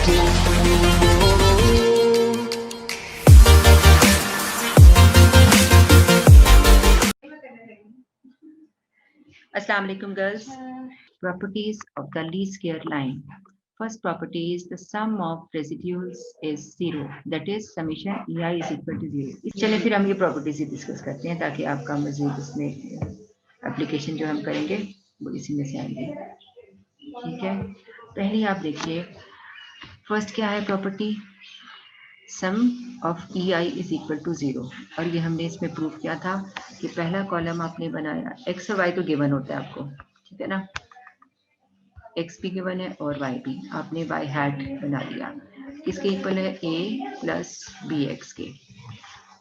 Assalamu alaikum, girls. Properties of the least square line. First property is the sum of residuals is zero. That is summation ei is equal to zero. चलिए फिर हम ये properties ही discuss करते हैं ताकि आपका मजीद इसमें application जो हम करेंगे वो इसी में से आएंगे. ठीक है, पहली आप देखिए फर्स्ट क्या है property, sum of e i is equal to zero. और ये हमने इसमें प्रूव किया था कि पहला कॉलम आपने बनाया, एक्स और वाई तो गिवन होता है आपको, ठीक है ना, एक्स भी गिवन है और वाई भी, आपने वाई हैट बना लिया, इसके इक्वल है ए प्लस बी एक्स के.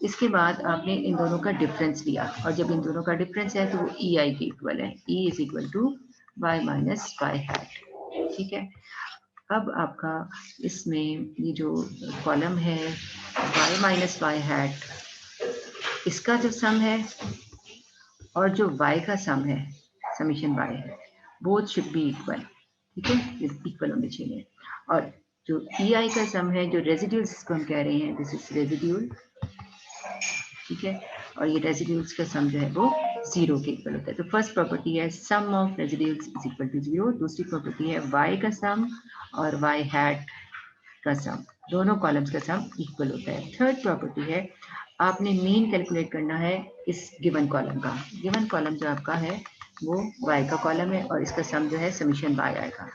इसके बाद आपने इन दोनों का डिफरेंस लिया और जब इन दोनों का डिफरेंस है तो वो ई आई के इक्वल है, e is equal to y minus y hat. ठीक है, अब आपका इसमें ये जो कॉलम है y माइनस वाई हैट, इसका जो सम है और जो y का सम है समीशन y है, बोथ शुड बी इक्वल. ठीक है, इक्वल होने चाहिए. और जो ei का सम है, जो रेजिड्यूल्स इसको हम कह रहे हैं, दिस इज रेजिड्यूल. ठीक है, और ये रेजिड्यूल्स का सम जो है वो जीरो के इक्वल होता है. तो फर्स्ट प्रॉपर्टी है sum of residuals is equal to zero. दूसरी प्रॉपर्टी है y का सम और y हैट का सम, दोनों कॉलम्स का सम इक्वल होता है. थर्ड प्रॉपर्टी है आपने मीन कैलकुलेट करना है इस गिवन कॉलम का. गिवन कॉलम जो आपका है वो y का कॉलम है और इसका सम जो है समीशन y आएगा.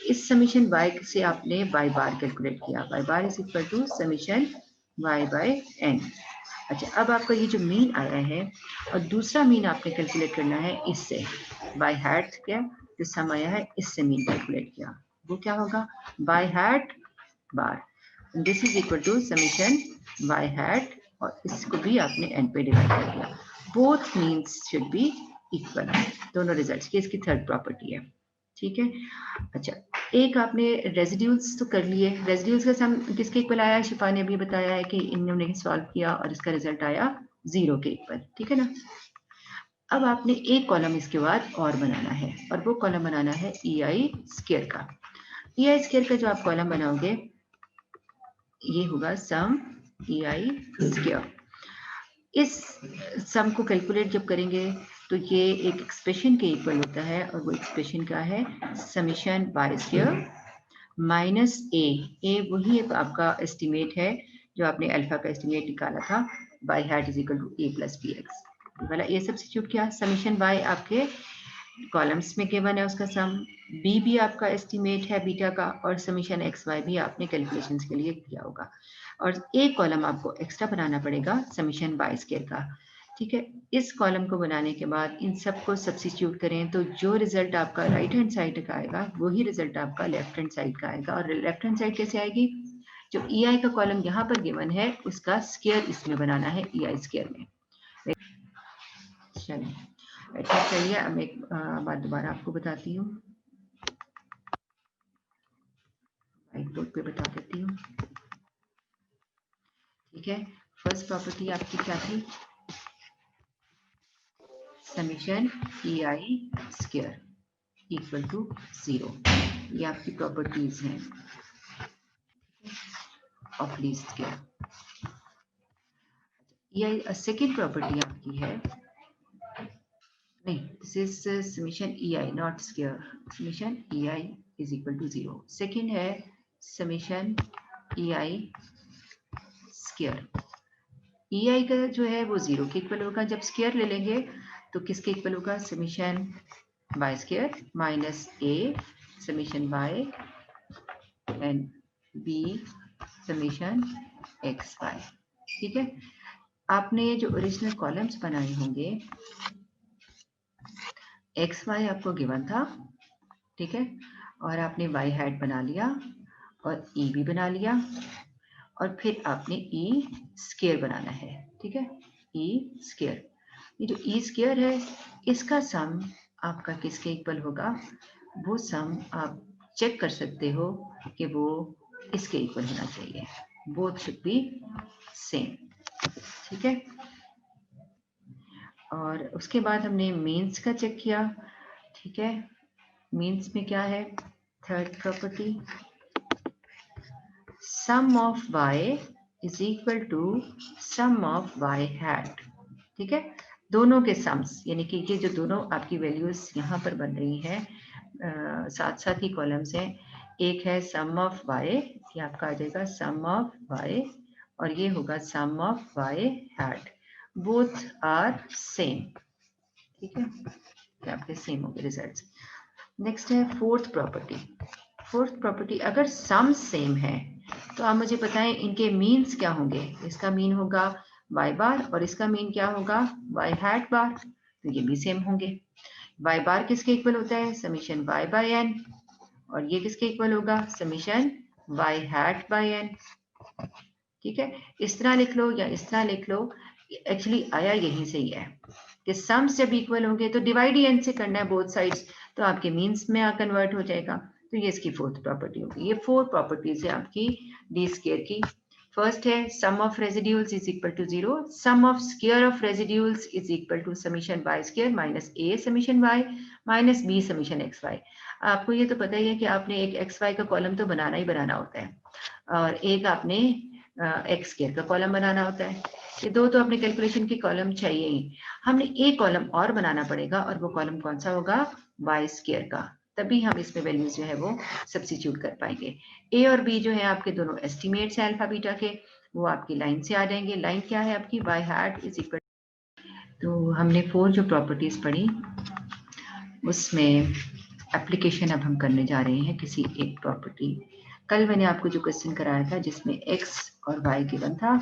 इस समीशन y से आपने y बार कैलकुलेट किया, y bar is equal to summation y by n. अच्छा, अब आपका ये जो मीन आया है और दूसरा मीन आपने कैलकुलेट करना है इससे, y हैट क्या जो सम आया है इससे मीन कैलकुलेट किया, वो क्या होगा y hat bar, this is equal to summation y hat, और इसको भी आपने n पे डिवाइड कर दिया. Both means should be equal, दोनों रिजल्ट्स की इसकी थर्ड प्रॉपर्टी है. ठीक है, अच्छा एक आपने रेजिड्यूल्स तो कर लिए, रेजिड्यूल्स का सम किसके इक्वल आया, शिफा ने अभी बताया है कि इन्होंने सॉल्व किया और इसका रिजल्ट आया जीरो के इक्वल. ठीक है ना, अब आपने एक कॉलम इसके बाद और बनाना है और वो कॉलम बनाना है ई आई स्क्वायर का. ई आई स्क्वायर का जो आप कॉलम बनाओगे ये होगा सम ई आई स्क्वायर. इस सम को कैलकुलेट जब करेंगे तो ये एक एक्सप्रेशन के इक्वल होता है और वो एक्सप्रेशन क्या है, समीशन वाई स्क्वायर माइनस ए. ए वही एक आपका एस्टिमेट है जो आपने अल्फा का एस्टिमेट निकाला था, y hat is equal to a plus b x वाला. ये सब्स्टिट्यूट किया, समीशन वाई आपके कॉलम्स में गिवन है उसका सम, बी भी आपका एस्टिमेट है बीटा का, और समीशन एक्स वाई भी आपने कैलकुलेशंस के लिए किया होगा. और एक कॉलम आपको एक्स्ट्रा बनाना पड़ेगा समीशन वाई स्क्वायर का. ठीक है, इस कॉलम को बनाने के बाद इन सबको सब्स्टिट्यूट करें तो जो रिजल्ट आपका राइट हैंड साइड का आएगा वही रिजल्ट आपका लेफ्ट हैंड साइड का आएगा. और लेफ्ट हैंड साइड कैसे आएगी, जो ई आई का कॉलम यहाँ पर गिवन है उसका स्क्वायर इसमें बनाना है ई आई स्क्वायर में. चलिए ठीक, चलिए अब एक बात दोबारा आपको बताती हूँ, व्हाइट बोर्ड पे बता देती हूँ. ठीक है, फर्स्ट प्रॉपर्टी आपकी क्या थी, summation e i square equal to zero. ये आपकी प्रॉपर्टीज हैं ऑफ लीस्ट स्क्वायर. ये सेकेंड प्रॉपर्टी आपकी है, नहीं this is summation e i not square, summation e i is equal to zero. Second है summation e i square. E i का जो है वो जीरो के इक्वल होगा, जब स्क्वायर ले लेंगे तो किसके इक्वल होगा, summation y square minus A summation y and b summation x Y. ठीक है, आपने जो ओरिजिनल कॉलम्स बनाए होंगे एक्स वाई आपको गिवन था, ठीक है, और आपने वाई हैट बना लिया और ई भी बना लिया, और फिर आपने ई स्क्वायर बनाना है. ठीक है, ई स्क्वायर, ये जो ई स्क्वायर है इसका सम आपका किसके इक्वल होगा, वो सम आप चेक कर सकते हो कि वो इसके इक्वल होना चाहिए, बोथ शुड बी सेम. ठीक है, और उसके बाद हमने मीन्स का चेक किया. ठीक है, मीन्स में क्या है, third property sum of y is equal to sum of y hat. ठीक है, दोनों के सम्स, यानी कि ये जो दोनों आपकी वैल्यूज यहाँ पर बन रही है, साथ साथ ही कॉलम्स हैं। एक है सम ऑफ y, ये आपका आ जाएगा सम ऑफ y, और ये होगा sum of y hat. Both are same. ठीक है, ये आपके सेम हो गए रिजल्ट्स। नेक्स्ट है फोर्थ प्रॉपर्टी। फोर्थ प्रॉपर्टी, अगर सम सेम है तो आप मुझे बताएं इनके मीन्स क्या होंगे। इसका मीन होगा y बार और इसका मीन क्या होगा y हैट बार, तो ये भी सेम होंगे। y बार किसके इक्वल होता है, समीशन y बाय n, और ये किसके इक्वल होगा, summation y hat by n। ठीक है, इस तरह लिख लो या इस तरह लिख लो, एक्चुअली आया यहीं से ही है कि सम्स जब इक्वल होंगे तो डिवाइड ही n से करना है बोथ साइड्स, तो आपके मीन्स में कन्वर्ट हो जाएगा। तो ये इसकी फोर्थ प्रॉपर्टी होगी। ये फोर प्रॉपर्टीज है आपकी डी स्क्वायर की। फर्स्ट है sum of residuals is equal to 0, sum of square of residuals is equal to summation y square minus a summation y minus b summation xy। आपको ये तो पता ही है कि आपने एक xy का कॉलम तो बनाना ही बनाना होता है, और एक आपने एक्स स्क्वायर का कॉलम बनाना होता है। ये दो तो अपने कैलकुलेशन की कॉलम चाहिए ही, हमने एक कॉलम और बनाना पड़ेगा, और वो कॉलम कौन सा होगा, वाई स्क्वायर का। तभी हम इसमें वैल्यूज जो है वो सब्स्टिट्यूट कर पाएंगे। ए और बी जो है आपके दोनों एस्टिमेट्स हैं अल्फा बीटा के, वो आपकी लाइन से आ जाएंगे। लाइन क्या है आपकी, वाई हैट इज इक्वल। तो हमने फोर जो प्रॉपर्टीज पढ़ी उसमें एप्लीकेशन अब हम करने जा रहे हैं किसी एक प्रॉपर्टी। कल मैंने आपको जो क्वेश्चन कराया था जिसमें x और y गिवन था,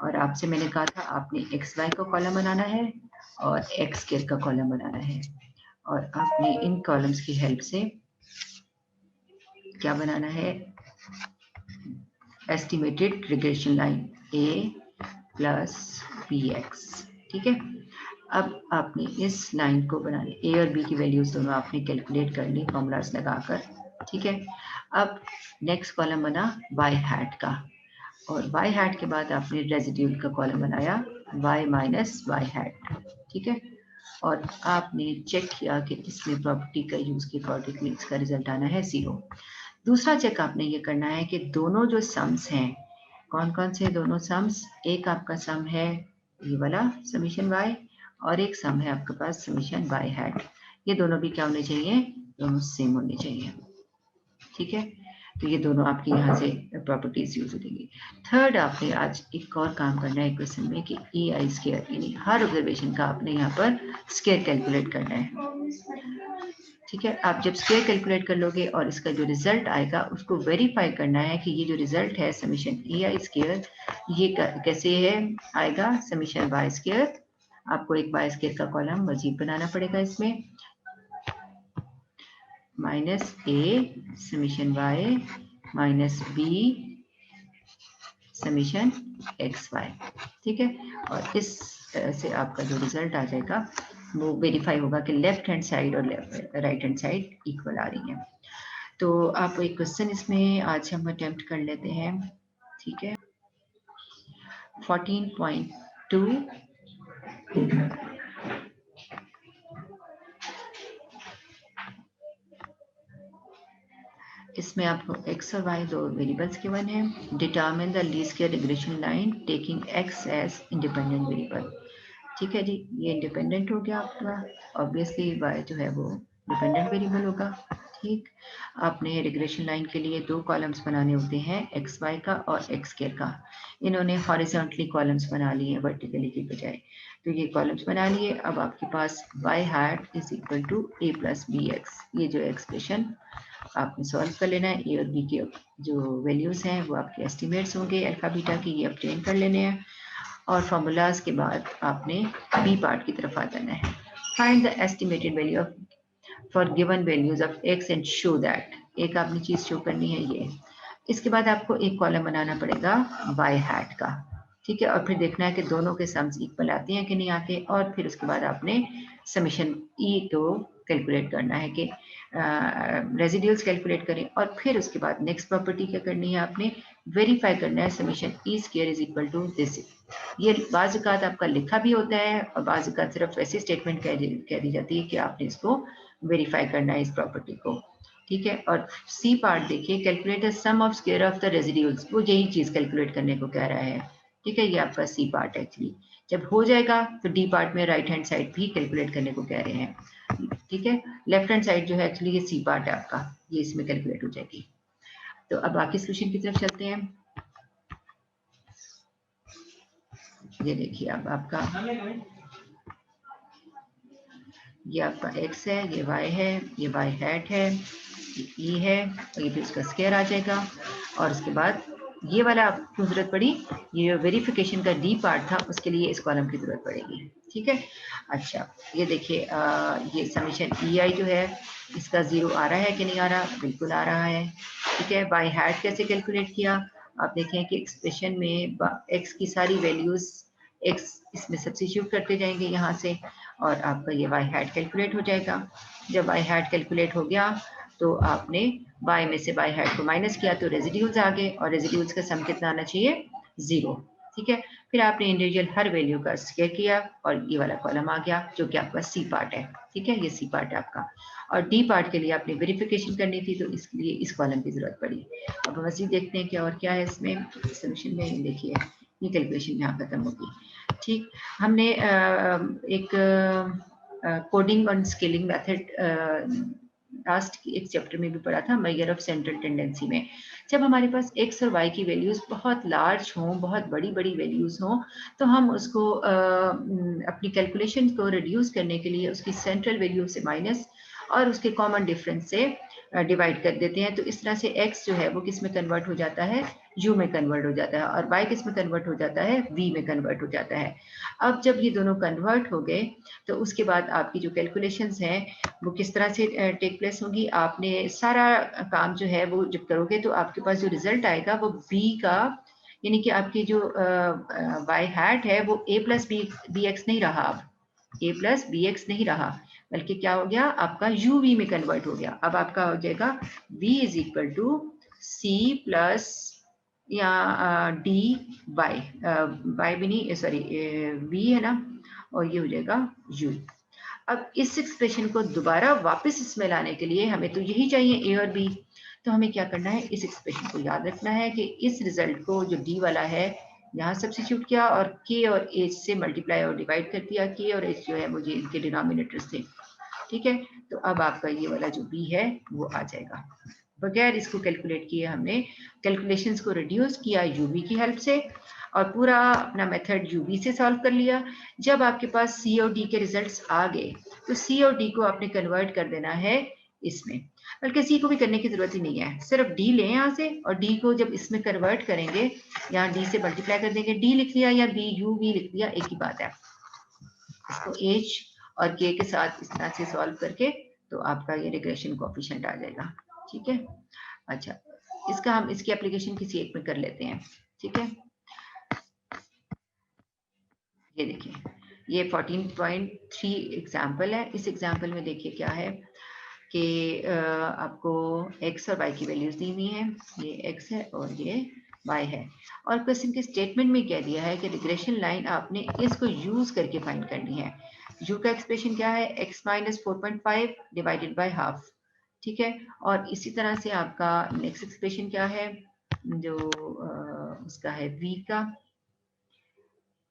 और आपसे मैंने कहा था आपने एक्स वाई का कॉलम बनाना है और एक्स स्क्वायर का कॉलम बनाना है, और आपने इन कॉलम्स की हेल्प से क्या बनाना है, estimated regression line a plus b x. ठीक है, अब आपने इस लाइन को बनाने, ए और बी की वैल्यूज दोनों आपने कैलकुलेट कर ली फॉर्मूलाज लगाकर। ठीक है, अब नेक्स्ट कॉलम बना वाई हैट का, और y हैट के बाद आपने रेजिड्यूल का कॉलम बनाया y माइनस वाई हैट। ठीक है, और आपने चेक किया कि इसमें प्रॉपर्टी का यूज के अकॉर्डिंगली इसका रिजल्ट आना है 0। दूसरा चेक आपने ये करना है कि दोनों जो सम्स हैं, कौन कौन से दोनों सम्स, एक आपका सम है ये वाला समीशन y, और एक सम है आपके पास समीशन y हैट। ये दोनों भी क्या होने चाहिए, दोनों सेम होने चाहिए। ठीक है, तो ये दोनों आपकी यहाँ से प्रॉपर्टीज यूज हो जाएंगी। थर्ड, आपने आज एक और काम करना है क्वेश्चन में कि ई आई स्क्वायर, यानी हर ऑब्जर्वेशन का आपने यहाँ पर स्क्वायर कैलकुलेट करना है। ठीक है, आप जब स्क्वायर कैलकुलेट कर लोगे और इसका जो रिजल्ट आएगा उसको वेरीफाई करना है कि ये जो रिजल्ट है समीशन ई आई स्क्वायर, ये कैसे है आएगा, समीशन वाई स्क्वायर। आपको एक वाई स्क्वायर का कॉलम मजीद बनाना पड़ेगा इसमें, माइनस ए summation Y minus B summation x Y. ठीक है, और इस तरह से आपका जो रिजल्ट आ जाएगा वो वेरीफाई होगा कि लेफ्ट हैंड साइड और राइट हैंड साइड इक्वल आ रही है। तो आप एक क्वेश्चन इसमें आज हम अटेम्प्ट कर लेते हैं। ठीक है, 14.2 इसमें आपको x और y दो वेरिएबल्स गिवन है। Determine the least square regression line taking x as independent variable. ठीक है जी, ये इंडिपेंडेंट हो गया आपका, ऑब्वियसली y जो है वो डिपेंडेंट वेरिएबल होगा। ठीक, आपने रिग्रेशन लाइन के लिए दो कॉलम्स बनाने होते हैं, एक्स वाई का और एक्स स्क्वायर का। इन्होंने हॉरिजॉन्टली कॉलम्स बना लिए हैं वर्टिकली की बजाय, तो ये कॉलम्स बना लिए। अब आपके पास y hat is equal to a plus b x, ये जो एक्सप्रेशन आपने सॉल्व कर लेना है। ए और बी के जो वैल्यूज हैं वो आपके एस्टिमेट्स होंगे अल्फा बीटा के, ये ऑब्टेन कर लेने हैं, और फॉर्मूलाज के बाद आपने बी पार्ट की तरफ आ जाना है। Find the estimated value of for given values of x and show that, एक आपने चीज शो करनी है ये। इसके बाद आपको एक कॉलम बनाना पड़ेगा वाई हैट का। ठीक है, और फिर देखना है कि दोनों के सम्स इक्वल आते हैं कि नहीं आते, और फिर उसके बाद आपने समीशन ई को कैलकुलेट करना है कि रेजिड्यूल्स कैलकुलेट करें, और फिर उसके बाद नेक्स्ट प्रॉपर्टी क्या करनी है, आपने वेरीफाई करना है summation e square is equal to this. ये बाज़ औक़ात आपका लिखा भी होता है और बाज़ औक़ात सिर्फ ऐसी स्टेटमेंट कह दी जाती है कि आपने इसको वेरीफाई करना है इस प्रॉपर्टी को। ठीक है। और सी पार्ट देखिए, calculate the sum of square of the residuals, वो यही चीज कैलकुलेट करने को कह रहा है। ठीक है, ये आपका सी पार्ट एक्चुअली जब हो जाएगा तो डी पार्ट में राइट हैंड साइड भी कैलकुलेट करने को कह रहे हैं। ठीक है, लेफ्ट हैंड साइड जो है एक्चुअली ये सी पार्ट है आपका, ये इसमें कैलकुलेट हो जाएगी। तो अब बाकी सोल्यूशन की तरफ चलते हैं। ये देखिए अब आपका ये आपका x है, ये y है, ये y हैट है, ये e है, और ये फिर उसका स्क्वायर आ जाएगा। और उसके बाद ये वाला क्यों जरूरत पड़ी, ये वेरिफिकेशन का डी पार्ट था, उसके लिए इस कॉलम की जरूरत पड़ेगी। ठीक है, अच्छा ये देखिए ये समीशन ei जो है इसका 0 आ रहा है कि नहीं आ रहा, बिल्कुल आ रहा है। ठीक है, y हैट कैसे कैलकुलेट किया, आप देखें कि एक्सप्रेशन में x की सारी वैल्यूज x इसमें सब्स्टिट्यूट करते जाएंगे यहाँ से, और आपका ये y हैट कैलकुलेट हो जाएगा। जब y हैट कैलकुलेट हो गया तो आपने y में से y हैट को माइनस किया तो रेजिड्यूल्स आ गए, और रेजिड्यूल्स का सम कितना आना चाहिए, 0। ठीक है, फिर आपने इंडिविजुअल हर वैल्यू का स्क्वायर किया और ये वाला कॉलम आ गया जो कि आपका सी पार्ट है। ठीक है, ये सी पार्ट है आपका, और डी पार्ट के लिए आपने वेरिफिकेशन करनी थी तो इसके लिए इस कॉलम की जरूरत पड़ी। अब मजीद देखते हैं क्या और क्या है इसमें सोल्यूशन में। देखिए ये कैलकुलेशन यहाँ खत्म होगी। ठीक, हमने एक कोडिंग और स्केलिंग मेथड लास्ट एक चैप्टर में भी पढ़ा था, मेजर ऑफ सेंट्रल टेंडेंसी में। जब हमारे पास x और y की वैल्यूज बहुत लार्ज हों, बहुत बड़ी बड़ी वैल्यूज हों, तो हम उसको अपनी कैलकुलेशन को रिड्यूस करने के लिए उसकी सेंट्रल वैल्यू से माइनस और उसके कॉमन डिफरेंस से डिवाइड कर देते हैं। तो इस तरह से x जो है वो किस में कन्वर्ट हो जाता है, u में कन्वर्ट हो जाता है, और y किस में कन्वर्ट हो जाता है, v में कन्वर्ट हो जाता है। अब जब ये दोनों कन्वर्ट हो गए तो उसके बाद आपकी जो कैलकुलेशंस हैं वो किस तरह से टेक प्लेस होगी। आपने सारा काम जो है वो जब करोगे तो आपके पास जो रिजल्ट आएगा वो b का, यानी कि आपकी जो y हैट है वो a प्लस बी एक्स नहीं रहा, अब a प्लस बी एक्स नहीं रहा, बल्कि क्या हो गया आपका uv में कन्वर्ट हो गया। अब आपका हो जाएगा v is equal to c plus या डी बाई बाई भी नहीं, सॉरी v है ना, और ये हो जाएगा u। अब इस एक्सप्रेशन को दोबारा वापस इसमें लाने के लिए हमें तो यही चाहिए a और b, तो हमें क्या करना है, इस एक्सप्रेशन को याद रखना है कि इस रिजल्ट को जो d वाला है यहाँ सब्स्टिट्यूट किया और k और h से मल्टीप्लाई और डिवाइड कर दिया। k और h जो है मुझे इनके डिनोमिनेटर्स थे। ठीक है, तो अब आपका ये वाला जो b है वो आ जाएगा। बगैर इसको कैलकुलेट किए हमने कैलकुलेशंस को रिड्यूस किया uv की हेल्प से, और पूरा अपना मेथड uv से सॉल्व कर लिया। जब आपके पास c और d के रिजल्ट्स आ गए तो c और d को आपने कन्वर्ट कर देना है इसमें, बल्कि c को भी करने की जरूरत ही नहीं है, सिर्फ d लें यहाँ से, और d को जब इसमें कन्वर्ट करेंगे यहाँ d से मल्टीप्लाई कर देंगे, d लिख लिया या b uv लिख लिया, एक ही बात है। इसको h और k के साथ इस तरह से सॉल्व करके तो आपका ये रिग्रेशन कोएफिशिएंट आ जाएगा। ठीक है, अच्छा इसका हम इसकी एप्लीकेशन किसी एक में कर लेते हैं। ठीक है, ये देखिए ये 14.3 एग्जाम्पल है। इस एग्जाम्पल में देखिए क्या है कि आपको x और y की वैल्यूज दी हुई हैं, ये x है और ये y है, और क्वेश्चन के स्टेटमेंट में कह दिया है कि रिग्रेशन लाइन आपने इसको यूज करके फाइंड करनी है। u का एक्सप्रेशन क्या है, x minus 4.5 divided by half. ठीक है, और इसी तरह से आपका नेक्स्ट एक्सप्रेशन क्या है, जो उसका है v का,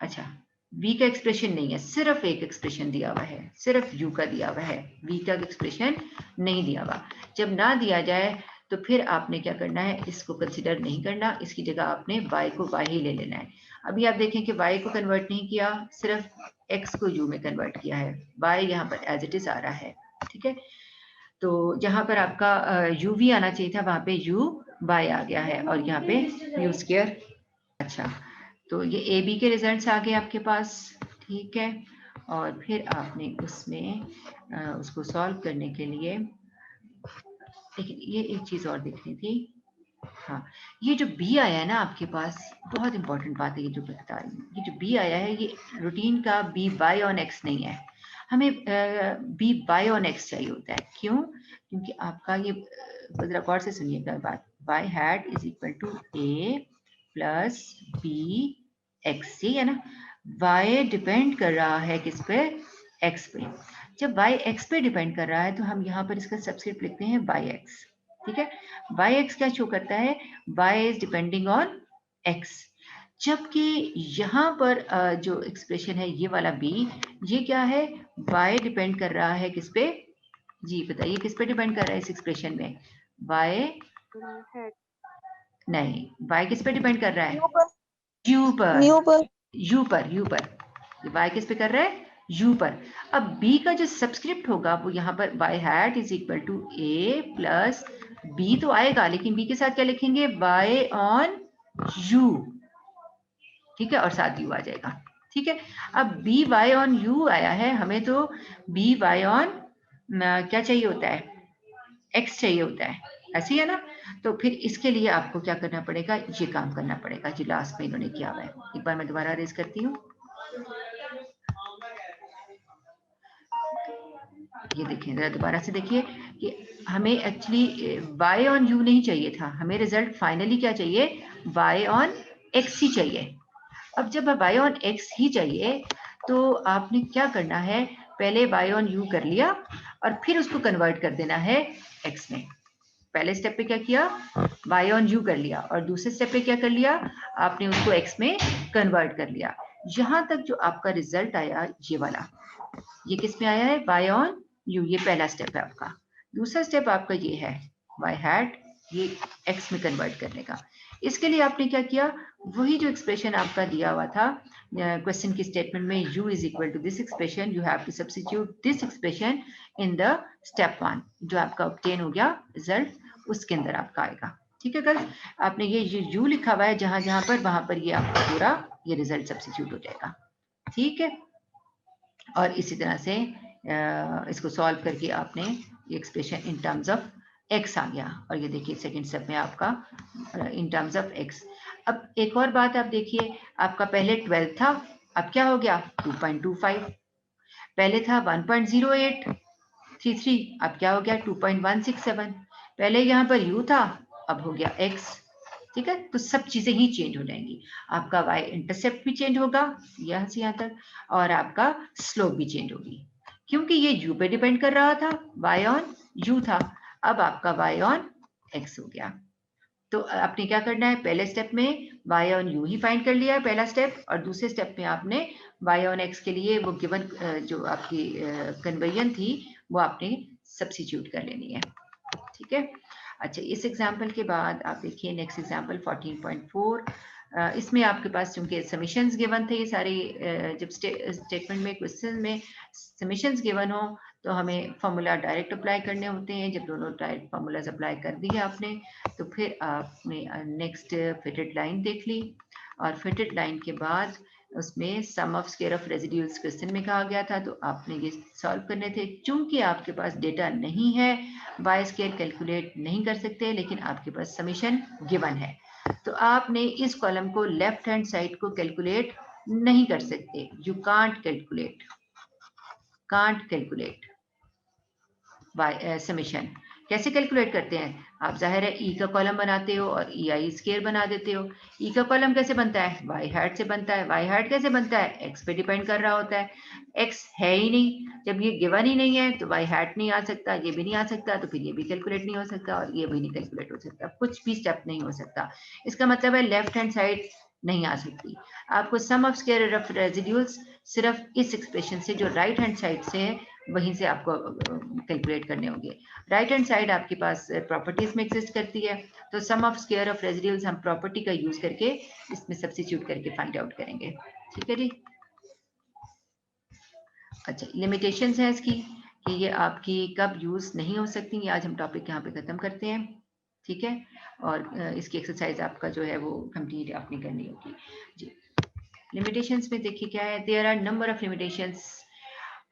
अच्छा v का एक्सप्रेशन नहीं है, सिर्फ एक एक्सप्रेशन दिया हुआ है, सिर्फ u का दिया हुआ है, v का एक्सप्रेशन नहीं दिया हुआ। जब ना दिया जाए तो फिर आपने क्या करना है, इसको कंसिडर नहीं करना, इसकी जगह आपने y को y ही ले लेना है। अभी आप देखें कि y को कन्वर्ट नहीं किया, सिर्फ x को u में कन्वर्ट किया है, y यहाँ पर एज इट इज आ रहा है। ठीक है, तो जहां पर आपका uv आना चाहिए था वहां पे u y आ गया है, और यहाँ पे u स्क्वायर। अच्छा, तो ये ए बी के रिजल्ट्स आ गए आपके पास। ठीक है, और फिर आपने उसमें उसको सॉल्व करने के लिए, लेकिन ये एक चीज और देखनी थी। हाँ, ये जो बी आया है ना आपके पास, बहुत इंपॉर्टेंट बात है ये जो बता रही हूँ, ये जो बी आया है ये रूटीन का बी बाय ऑन एक्स नहीं है, हमें बी बाय ऑन एक्स चाहिए होता है। क्यों, क्योंकि आपका ये जरा गौर से सुनिएगा बात, y hat is equal to a plus b x, है ना, y डिपेंड कर रहा है किस पे, x पे। जब y x पे डिपेंड कर रहा है तो हम यहाँ पर इसका सबस्क्रिप्ट लिखते हैं yx, ठीक है। yx क्या शो करता है, y is depending on x, जबकि यहाँ पर जो एक्सप्रेशन है ये वाला b, ये क्या है, y डिपेंड कर रहा है किस पे, जी बताइए किस पे डिपेंड कर रहा है इस एक्सप्रेशन में, y नहीं, y किस पे डिपेंड कर रहा है, u पर, u पर y किस पे कर रहा है, u पर। अब b का जो सबस्क्रिप्ट होगा वो यहाँ पर y hat is equal to a plus b तो आएगा, लेकिन b के साथ क्या लिखेंगे, y ऑन u, ठीक है, और साथ u आ जाएगा, ठीक है। अब b y ऑन u आया है, हमें तो b y ऑन क्या चाहिए होता है, x चाहिए होता है, ऐसे ही है ना। तो फिर इसके लिए आपको क्या करना पड़ेगा, ये काम करना पड़ेगा जो लास्ट में इन्होंने किया हुआ है। एक बार मैं दोबारा रेज करती हूँ, ये देखिए जरा दोबारा से देखिए कि हमें एक्चुअली y ऑन u नहीं चाहिए था, हमें रिजल्ट फाइनली क्या चाहिए, y ऑन x ही चाहिए। अब जब y ऑन x ही चाहिए तो आपने क्या करना है, पहले y ऑन u कर लिया और फिर उसको कन्वर्ट कर देना है x में। पहले स्टेप पे क्या किया, y ऑन u कर लिया, और दूसरे स्टेप पे क्या कर लिया, आपने उसको x में कन्वर्ट कर लिया। यहां तक जो आपका रिजल्ट आया ये वाला, ये किस में आया है, y ऑन u, ये पहला स्टेप है आपका। दूसरा स्टेप आपका ये है y हैट, ये x में कन्वर्ट करने का। इसके लिए आपने क्या किया, वही जो एक्सप्रेशन आपका दिया हुआ था क्वेश्चन की स्टेटमेंट में, u is equal to this expression, you have to substitute this expression in the step 1, जो आपका ऑब्टेन हो गया रिजल्ट उसके अंदर आपका आएगा, ठीक है गर्ल्स। आपने ये u लिखा हुआ है जहां जहां पर, वहां पर ये आपका पूरा ये रिजल्ट सब्स्टिट्यूट हो जाएगा, ठीक है। और इसी तरह से इसको सॉल्व करके आपने ये expression in terms of x आ गया, और ये देखिए सेकंड स्टेप में आपका इन टर्म्स ऑफ x। अब एक और बात आप देखिए, आपका पहले 12 था, अब क्या हो गया 2.25, पहले था 1.0833, अब क्या हो गया 2.167, पहले यहाँ पर u था, अब हो गया x, ठीक है। तो सब चीजें ही चेंज हो जाएंगी, आपका y इंटरसेप्ट भी चेंज होगा यहाँ से यहाँ तक, और आपका स्लोप भी चेंज होगी, क्योंकि ये u पे डिपेंड कर रहा था, y ऑन u था, अब आपका y ऑन x हो गया। तो आपने क्या करना है, पहले स्टेप में y on u he find कर लिया है पहला स्टेप, और दूसरे स्टेप में आपने y ऑन x के लिए वो गिवन जो आपकी कन्वर्जन थी वो आपने सब्स्टिट्यूट कर लेनी है, ठीक है। अच्छा, इस एग्जाम्पल के बाद आप देखिए नेक्स्ट एग्जाम्पल 14.4, इसमें आपके पास चूंकि समीशंस गिवन थे, ये सारे जब स्टेटमेंट में क्वेश्चन में समीशंस गिवन हो तो हमें फॉर्मूला डायरेक्ट अप्लाई करने होते हैं। जब दोनों डायरेक्ट फार्मूलाज अप्लाई कर दिए आपने, तो फिर आपने नेक्स्ट फिटेड लाइन देख ली, और फिटेड लाइन के बाद उसमें sum of square of residuals question में कहा गया था, तो आपने ये सॉल्व करने थे। चूंकि आपके पास डेटा नहीं है, वाई स्क्वायर कैलकुलेट नहीं कर सकते, लेकिन आपके पास समीशन गिवन है, तो आपने इस कॉलम को लेफ्ट हैंड साइड को कैलकुलेट नहीं कर सकते, you can't calculate bye summation. कैसे कैलकुलेट करते हैं आप, जाहिर है ई का कॉलम बनाते हो और ई आई स्क्वायर बना देते हो। ई का कॉलम कैसे बनता है, वाई हैट से बनता है। वाई हैट कैसे बनता है, एक्स पे डिपेंड कर रहा होता है, एक्स है ही नहीं, जब ये गिवन ही नहीं है तो वाई हैट नहीं आ सकता, ये भी नहीं आ सकता, तो फिर ये भी कैलकुलेट नहीं हो सकता और ये भी नहीं कैलकुलेट हो सकता, कुछ भी स्टेप नहीं हो सकता। इसका मतलब है लेफ्ट हैंड साइड नहीं आ सकती। आपको सम ऑफ स्क्वायर ऑफ रेजिड्यूल्स सिर्फ इस एक्सप्रेशन से जो राइट हैंड साइड से है वहीं से आपको कैलकुलेट करने होंगे। राइट हैंड साइड आपके पास प्रॉपर्टीज में एग्जिस्ट करती है, तो सम ऑफ स्क्वायर ऑफ रेजिड्यूल्स हम प्रॉपर्टी का यूज करके इसमें सब्स्टिट्यूट करके फाइंड आउट करेंगे, ठीक है जी। अच्छा, लिमिटेशंस है इसकी कि ये आपकी कब यूज नहीं हो सकती, ये आज हम टॉपिक यहाँ पे खत्म करते हैं, ठीक है। और इसकी एक्सरसाइज आपका जो है वो कंप्लीट आपने करनी होगी जी। लिमिटेशंस में देखिए क्या है, there are number of limitations.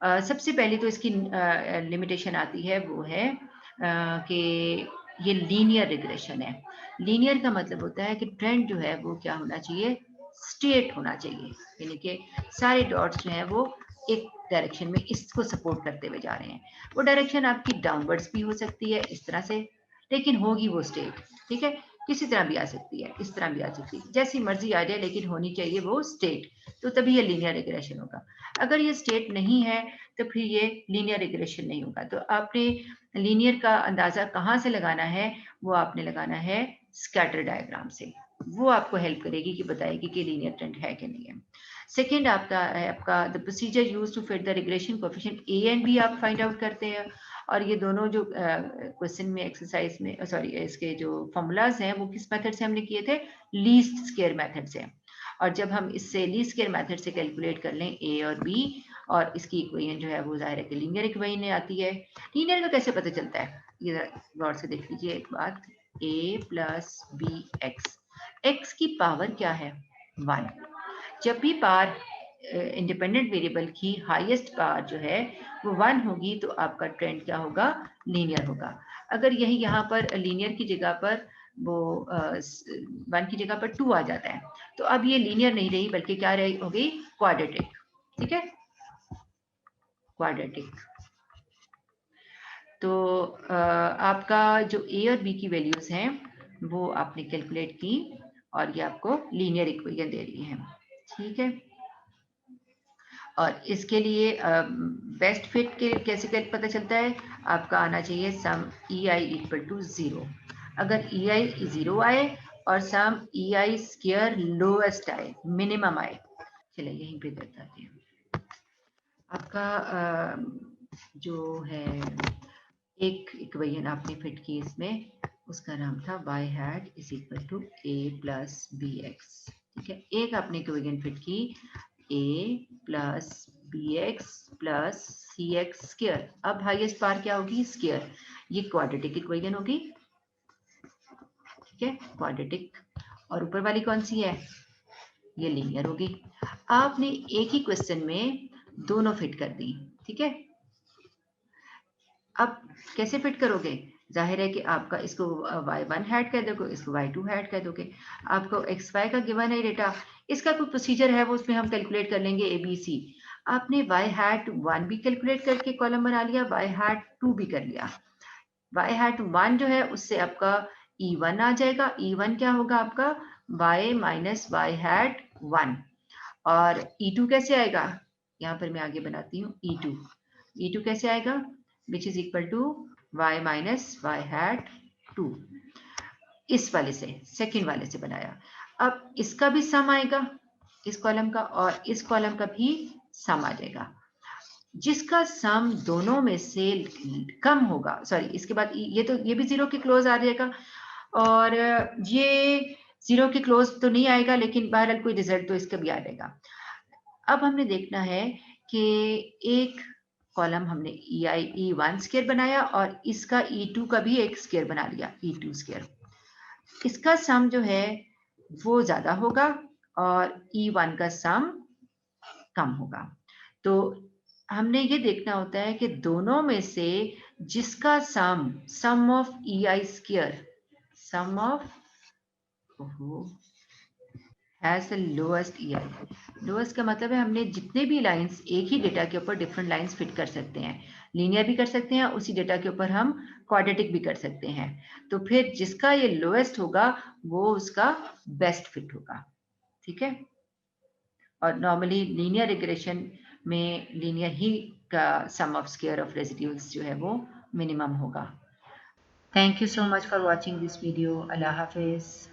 सबसे पहले तो इसकी लिमिटेशन आती है, वो है कि ये लीनियर रिग्रेशन है। लीनियर का मतलब होता है कि ट्रेंड जो है वो क्या होना चाहिए, स्ट्रेट होना चाहिए, यानी कि सारे डॉट्स जो हैं वो एक डायरेक्शन में इसको सपोर्ट करते हुए जा रहे हैं। वो डायरेक्शन आपकी डाउनवर्ड्स भी हो सकती है इस तरह से, लेकिन होगी वो स्ट्रेट, ठीक है। किसी तरह भी आ सकती है, इस तरह भी आ सकती है, जैसी मर्जी आ जाए, लेकिन होनी चाहिए वो स्ट्रेट, तो तभी ये लीनियर रिग्रेशन होगा। अगर ये स्टेट नहीं है तो फिर ये लीनियर रिग्रेशन नहीं होगा। तो आपने लीनियर का अंदाजा कहाँ से लगाना है, वो आपने लगाना है स्कैटर डायग्राम से। वो आपको हेल्प करेगी कि बताएगी कि लीनियर ट्रेंड है कि नहीं है। सेकेंड आपका the procedure use to fit the regression coefficient a and b आप फाइंड आउट करते हैं। और ये दोनों जो क्वेश्चन में एक्सरसाइज में सॉरी इसके जो फॉर्मूलाज हैं वो किस मेथड से हमने किए थे, लीस्ट स्क्वायर मेथड से। और जब हम इससे लीस्ट स्क्वायर मेथड से कैलकुलेट कर लें ए और बी और इसकी इक्वेशन जो है वो जाहिर है कि लीनियर इक्वेशन आती है। लीनियर का कैसे पता चलता है, ये गौर से देख लीजिए एक बात, a plus b x, x की पावर क्या है 1। जब भी पावर इंडिपेंडेंट वेरिएबल की हाईएस्ट पावर जो है वो 1 होगी तो आपका ट्रेंड क्या होगा, लीनियर होगा। अगर यही यहाँ पर लीनियर की जगह पर वो 1 की जगह पर 2 आ जाता है तो अब ये लीनियर नहीं रही बल्कि क्या रही हो गई, क्वाड्रेटिक। ठीक है, क्वाड्रेटिक। तो आपका जो ए और बी की वैल्यूज हैं वो आपने कैलकुलेट की और ये आपको लीनियर इक्वेशन दे रही है। ठीक है, और इसके लिए बेस्ट फिट के कैसे पता चलता है, आपका आना चाहिए सम ई आई इक्वल टू 0। अगर ई आई 0 आए और सम ई आई स्क्वायर लोएस्ट आए, मिनिमम आए, चलिए यहीं पे बताते हैं। आपका जो है एक इक्वेशन आपने फिट की इसमें, उसका नाम था y hat is equal to a plus b x. ठीक है, एक आपने इक्वेशन फिट की a plus b x plus c x square. अब हाईएस्ट पावर क्या होगी, स्क्वायर, ये क्वाड्रेटिक इक्वेशन होगी। ठीक है, क्वाड्रेटिक। और ऊपर वाली कौन सी है, ये लीनियर होगी। आपने एक ही क्वेश्चन में दोनों फिट कर दी। ठीक है, अब कैसे फिट करोगे, जाहिर है कि आपका इसको y1 हैड कह दोगे, इसको y2 हैड कह दोगे। आपको xy का गिवन है डेटा, इसका कोई प्रोसीजर है वो उसमें हम कैलकुलेट कर लेंगे ABC। आपने y हैट 1 भी कैलकुलेट करके कॉलम बना लिया, y हैट 2 भी कर लिया। y हैट 1 जो है उससे आपका E1 आ जाएगा। E1 क्या होगा आपका y माइनस वाई हैट 1। और E2 कैसे आएगा, यहाँ पर मैं आगे बनाती हूँ E2 कैसे आएगा, which is equal to y minus y hat 2। इस वाले से, सेकेंड वाले से बनाया। अब इसका भी सम आएगा इस कॉलम का और इस कॉलम का भी सम आ जाएगा। जिसका सम दोनों में से कम होगा, सॉरी इसके बाद ये भी 0 के क्लोज आ जाएगा और ये 0 के क्लोज तो नहीं आएगा लेकिन बहरहाल कोई रिजल्ट तो इसका भी आ जाएगा। अब हमने देखना है कि एक कॉलम हमने E1 स्क्वायर बनाया और इसका E2 का भी एक स्क्वायर बना लिया, E2 स्क्वायर। इसका सम जो है वो ज्यादा होगा और E1 का सम कम होगा। तो हमने ये देखना होता है कि दोनों में से जिसका sum of EI square, sum of has the lowest EI। Lowest का मतलब है हमने जितने भी लाइंस एक ही डेटा के ऊपर डिफरेंट लाइंस फिट कर सकते हैं, लीनियर भी कर सकते हैं, उसी डेटा के ऊपर हम क्वाड्रेटिक भी कर सकते हैं। तो फिर जिसका ये लोएस्ट होगा वो उसका बेस्ट फिट होगा। ठीक है, और नॉर्मली लीनियर रिग्रेशन में लीनियर ही का सम ऑफ स्क्वायर ऑफ रेसिड्यूल्स जो है वो मिनिमम होगा। Thank you so much for watching this video. Allah Hafiz.